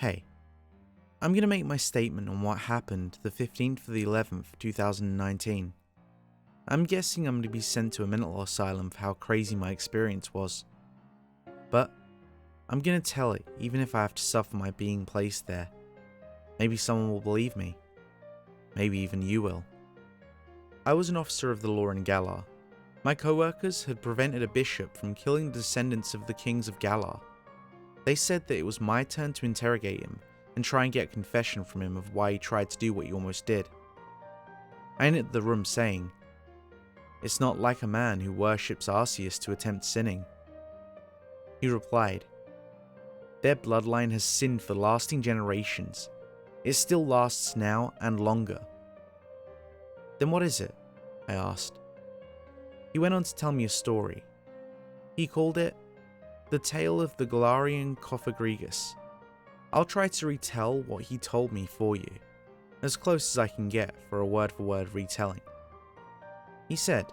Hey, I'm going to make my statement on what happened the 15th of the 11th, 2019. I'm guessing I'm going to be sent to a mental asylum for how crazy my experience was. But I'm going to tell it even if I have to suffer my being placed there. Maybe someone will believe me. Maybe even you will. I was an officer of the law in Galar. My co-workers had prevented a bishop from killing the descendants of the kings of Galar. They said that it was my turn to interrogate him and try and get a confession from him of why he tried to do what he almost did. I entered the room saying, "It's not like a man who worships Arceus to attempt sinning." He replied, "Their bloodline has sinned for lasting generations. It still lasts now and longer." "Then what is it?" I asked. He went on to tell me a story. He called it The Tale of the Galarian Cofagrigus. I'll try to retell what he told me for you, as close as I can get for a word-for-word retelling. He said,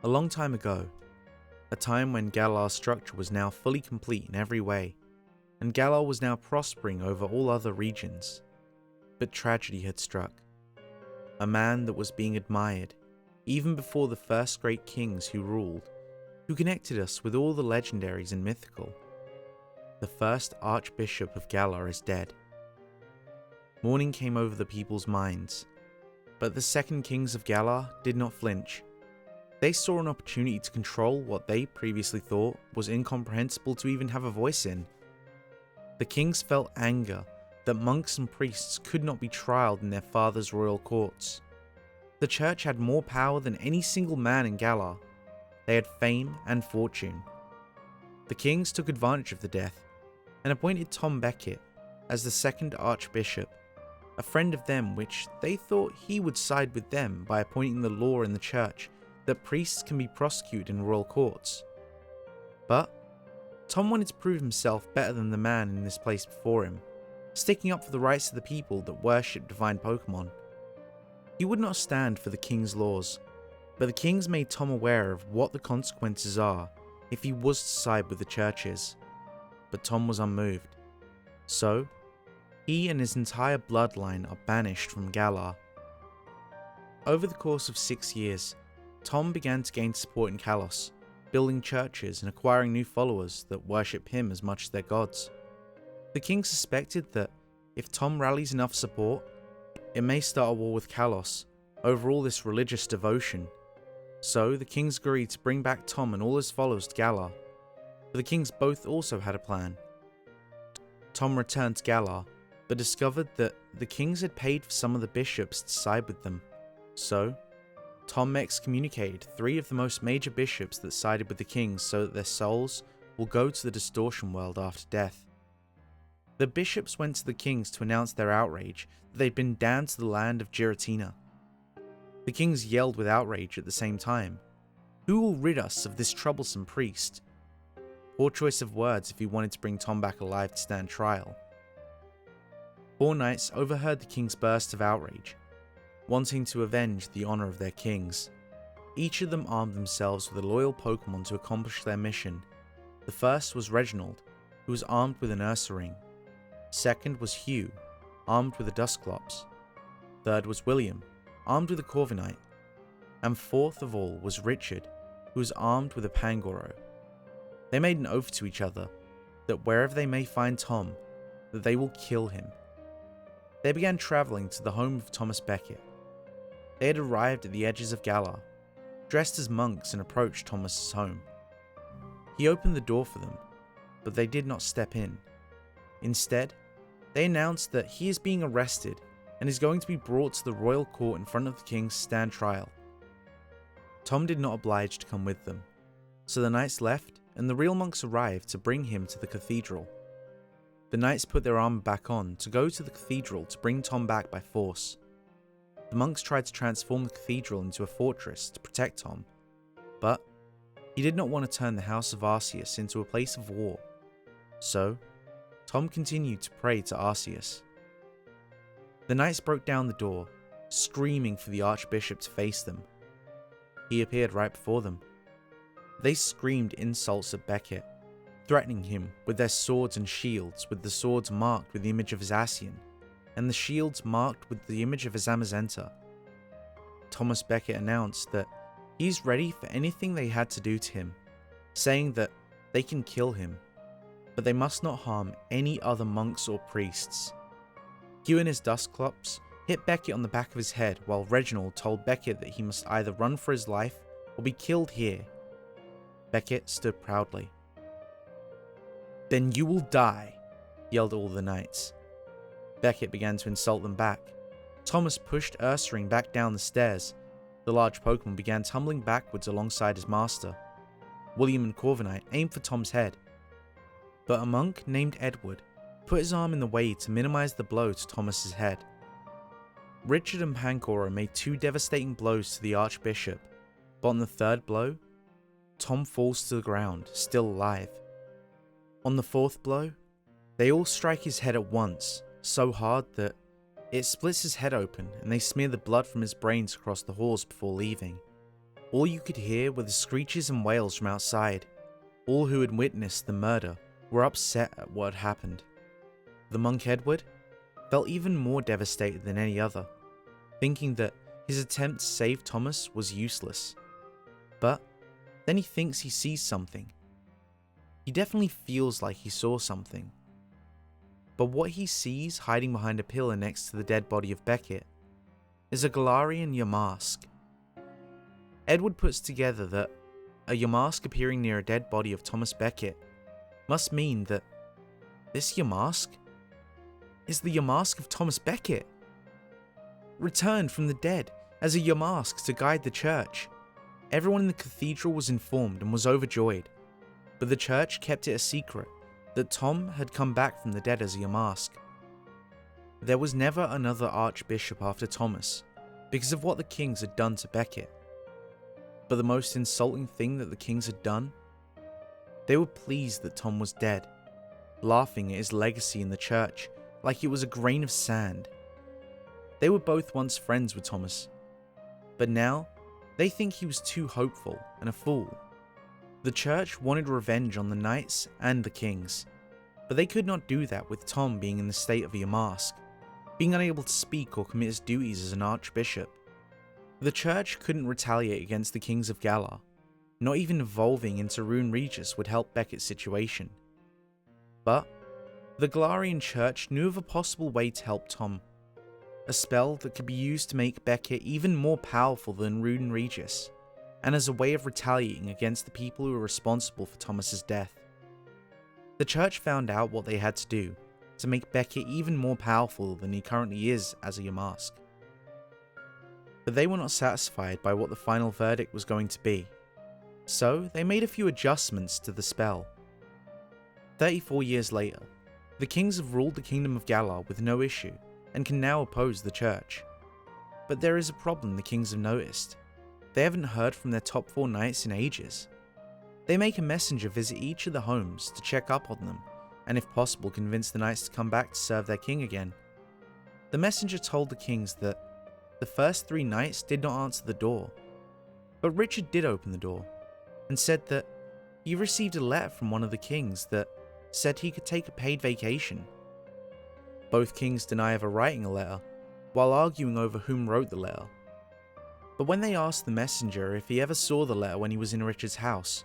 a long time ago, a time when Galar's structure was now fully complete in every way, and Galar was now prospering over all other regions. But tragedy had struck. A man that was being admired, even before the first great kings who ruled, who connected us with all the legendaries and mythical. The first Archbishop of Galar is dead. Mourning came over the people's minds, but the second kings of Galar did not flinch. They saw an opportunity to control what they previously thought was incomprehensible to even have a voice in. The kings felt anger that monks and priests could not be trialed in their father's royal courts. The church had more power than any single man in Galar. They had fame and fortune. The kings took advantage of the death and appointed Tom Beckett as the second archbishop, a friend of them which they thought he would side with them by appointing the law in the church that priests can be prosecuted in royal courts. But Tom wanted to prove himself better than the man in this place before him, sticking up for the rights of the people that worship divine Pokemon. He would not stand for the king's laws, but the kings made Tom aware of what the consequences are if he was to side with the churches. But Tom was unmoved. So, he and his entire bloodline are banished from Galar. Over the course of 6 years, Tom began to gain support in Kalos, building churches and acquiring new followers that worship him as much as their gods. The king suspected that if Tom rallies enough support, it may start a war with Kalos over all this religious devotion. So the kings agreed to bring back Tom and all his followers to Galar. But the kings both also had a plan. Tom returned to Galar, but discovered that the kings had paid for some of the bishops to side with them. So, Tom excommunicated 3 of the most major bishops that sided with the kings so that their souls will go to the distortion world after death. The bishops went to the kings to announce their outrage that they'd been damned to the land of Giratina. The kings yelled with outrage at the same time, "Who will rid us of this troublesome priest?" Poor choice of words if he wanted to bring Tom back alive to stand trial. 4 knights overheard the king's burst of outrage, wanting to avenge the honour of their kings. Each of them armed themselves with a loyal Pokemon to accomplish their mission. The first was Reginald, who was armed with an Ursa Ring. Second was Hugh, armed with a Dusclops. Third was William, armed with a Corviknight. And fourth of all was Richard, who was armed with a Pangoro. They made an oath to each other that wherever they may find Tom, that they will kill him. They began travelling to the home of Thomas Beckett. They had arrived at the edges of Galar, dressed as monks, and approached Thomas's home. He opened the door for them, but they did not step in. Instead, they announced that he is being arrested and is going to be brought to the royal court in front of the king to stand trial. Tom did not oblige to come with them, so the knights left and the real monks arrived to bring him to the cathedral. The knights put their armor back on to go to the cathedral to bring Tom back by force. The monks tried to transform the cathedral into a fortress to protect Tom, but he did not want to turn the house of Arceus into a place of war. So, Tom continued to pray to Arceus. The knights broke down the door, screaming for the archbishop to face them. He appeared right before them. They screamed insults at Beckett, threatening him with their swords and shields, with the swords marked with the image of his Ascian, and the shields marked with the image of his Amazenta. Thomas Becket announced that he's ready for anything they had to do to him, saying that they can kill him, but they must not harm any other monks or priests. Hugh and his Dustclops hit Becket on the back of his head, while Reginald told Becket that he must either run for his life or be killed here. Becket stood proudly. "Then you will die," yelled all the knights. Becket began to insult them back. Thomas pushed Ursaring back down the stairs. The large Pokemon began tumbling backwards alongside his master. William and Corviknight aimed for Tom's head, but a monk named Edward put his arm in the way to minimize the blow to Thomas's head. Richard and Pangoro made 2 devastating blows to the Archbishop, but on the 3rd blow, Tom falls to the ground, still alive. On the 4th blow, they all strike his head at once, so hard that it splits his head open and they smear the blood from his brains across the halls before leaving. All you could hear were the screeches and wails from outside. All who had witnessed the murder were upset at what had happened. The monk Edward felt even more devastated than any other, thinking that his attempt to save Thomas was useless. But then he thinks he sees something. He definitely feels like he saw something. But what he sees hiding behind a pillar next to the dead body of Becket is a Galarian Yamask. Edward puts together that a Yamask appearing near a dead body of Thomas Becket must mean that this Yamask is the Yamask of Thomas Becket, returned from the dead as a Yamask to guide the church. Everyone in the cathedral was informed and was overjoyed, but the church kept it a secret that Tom had come back from the dead as a Yamask. There was never another Archbishop after Thomas because of what the kings had done to Becket. But the most insulting thing that the kings had done, they were pleased that Tom was dead, laughing at his legacy in the church like it was a grain of sand. They were both once friends with Thomas, but now they think he was too hopeful and a fool. The church wanted revenge on the knights and the kings, but they could not do that with Tom being in the state of a Yamask, being unable to speak or commit his duties as an archbishop. The church couldn't retaliate against the kings of Galar. Not even evolving into Rune Regis would help Becket's situation. But the Galarian church knew of a possible way to help Tom, a spell that could be used to make Becket even more powerful than Rune Regis, and as a way of retaliating against the people who were responsible for Thomas's death. The church found out what they had to do to make Becket even more powerful than he currently is as a Yamask. But they were not satisfied by what the final verdict was going to be, so they made a few adjustments to the spell. 34 years later, the kings have ruled the kingdom of Galar with no issue and can now oppose the church. But there is a problem the kings have noticed. They haven't heard from their top 4 knights in ages. They make a messenger visit each of the homes to check up on them, and if possible convince the knights to come back to serve their king again. The messenger told the kings that the first 3 knights did not answer the door, but Richard did open the door, and said that he received a letter from one of the kings that said he could take a paid vacation. Both kings deny ever writing a letter, while arguing over whom wrote the letter. But when they asked the messenger if he ever saw the letter when he was in Richard's house,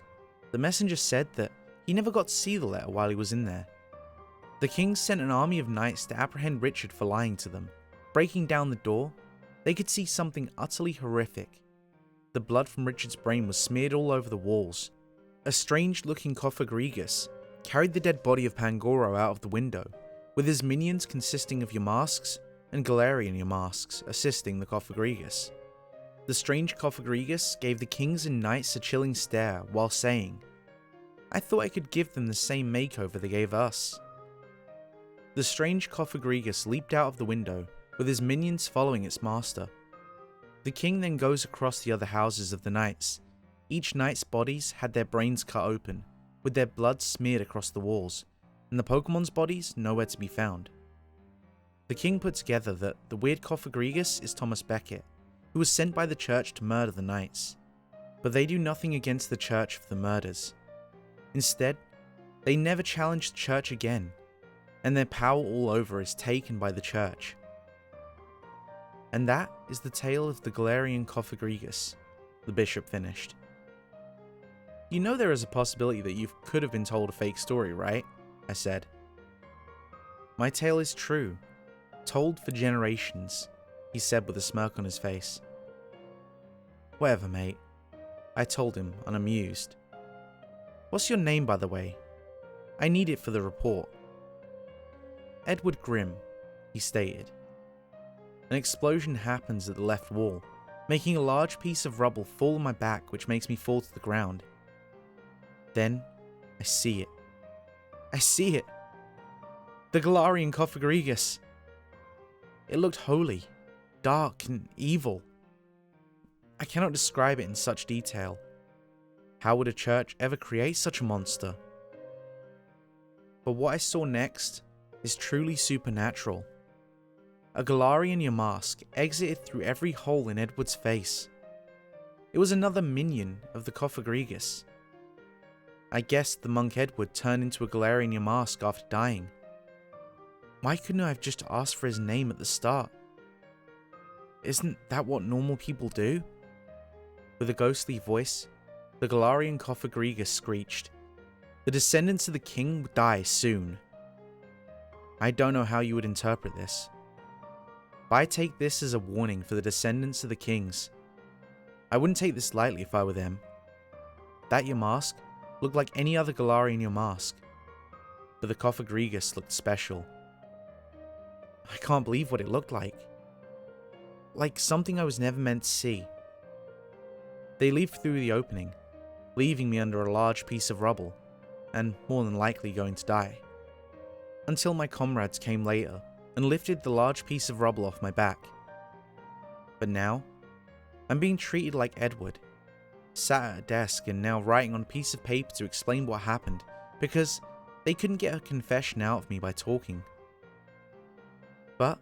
the messenger said that he never got to see the letter while he was in there. The kings sent an army of knights to apprehend Richard for lying to them. Breaking down the door, they could see something utterly horrific. The blood from Richard's brain was smeared all over the walls. A strange-looking Cofagrigus carried the dead body of Pangoro out of the window, with his minions consisting of Yamasks and Galarian Yamasks assisting the Cofagrigus. The strange Cofagrigus gave the kings and knights a chilling stare while saying, "I thought I could give them the same makeover they gave us." The strange Cofagrigus leaped out of the window, with his minions following its master. The king then goes across the other houses of the knights. Each knight's bodies had their brains cut open, with their blood smeared across the walls, and the Pokemon's bodies nowhere to be found. The king put together that the weird Cofagrigus is Thomas Becket, who was sent by the church to murder the knights, but they do nothing against the church for the murders. Instead, They never challenge the church again, and their power all over is taken by the church. And that is the tale of the Galarian Cofagrigus, the bishop finished. You know there is a possibility that you could have been told a fake story, right? I said. My tale is true, told for generations, he said with a smirk on his face. Whatever, mate, I told him, unamused. What's your name, by the way? I need it for the report. Edward Grimm, he stated. An explosion happens at the left wall, making a large piece of rubble fall on my back, which makes me fall to the ground. Then, I see it. I see it! The Galarian Cofagrigus! It looked holy, dark, and evil. I cannot describe it in such detail. How would a church ever create such a monster? But what I saw next is truly supernatural. A Galarian Yamask exited through every hole in Edward's face. It was another minion of the Cofagrigus. I guessed the monk Edward turned into a Galarian Yamask after dying. Why couldn't I have just asked for his name at the start? Isn't that what normal people do? With a ghostly voice, the Galarian Cofagrigus screeched. The descendants of the king would die soon. I don't know how you would interpret this, but I take this as a warning for the descendants of the kings. I wouldn't take this lightly if I were them. That Yamask looked like any other Galarian Yamask, but the Cofagrigus looked special. I can't believe what it looked like. Like something I was never meant to see. They leaped through the opening, leaving me under a large piece of rubble, and more than likely going to die. Until my comrades came later and lifted the large piece of rubble off my back. But now, I'm being treated like Edward, sat at a desk and now writing on a piece of paper to explain what happened, because they couldn't get a confession out of me by talking. But,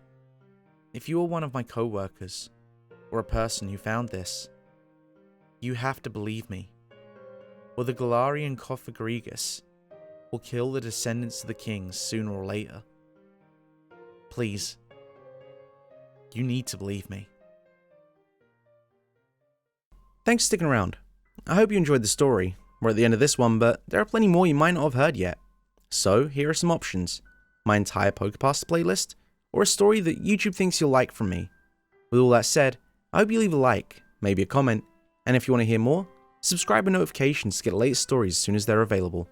if you are one of my co-workers, or a person who found this, you have to believe me, or the Galarian Cofagrigus will kill the descendants of the kings sooner or later. Please, you need to believe me. Thanks for sticking around. I hope you enjoyed the story. We're at the end of this one, but there are plenty more you might not have heard yet. So here are some options: my entire Pokepasta playlist, or a story that YouTube thinks you'll like from me. With all that said, I hope you leave a like, maybe a comment, and if you want to hear more, subscribe with notifications to get the latest stories as soon as they're available.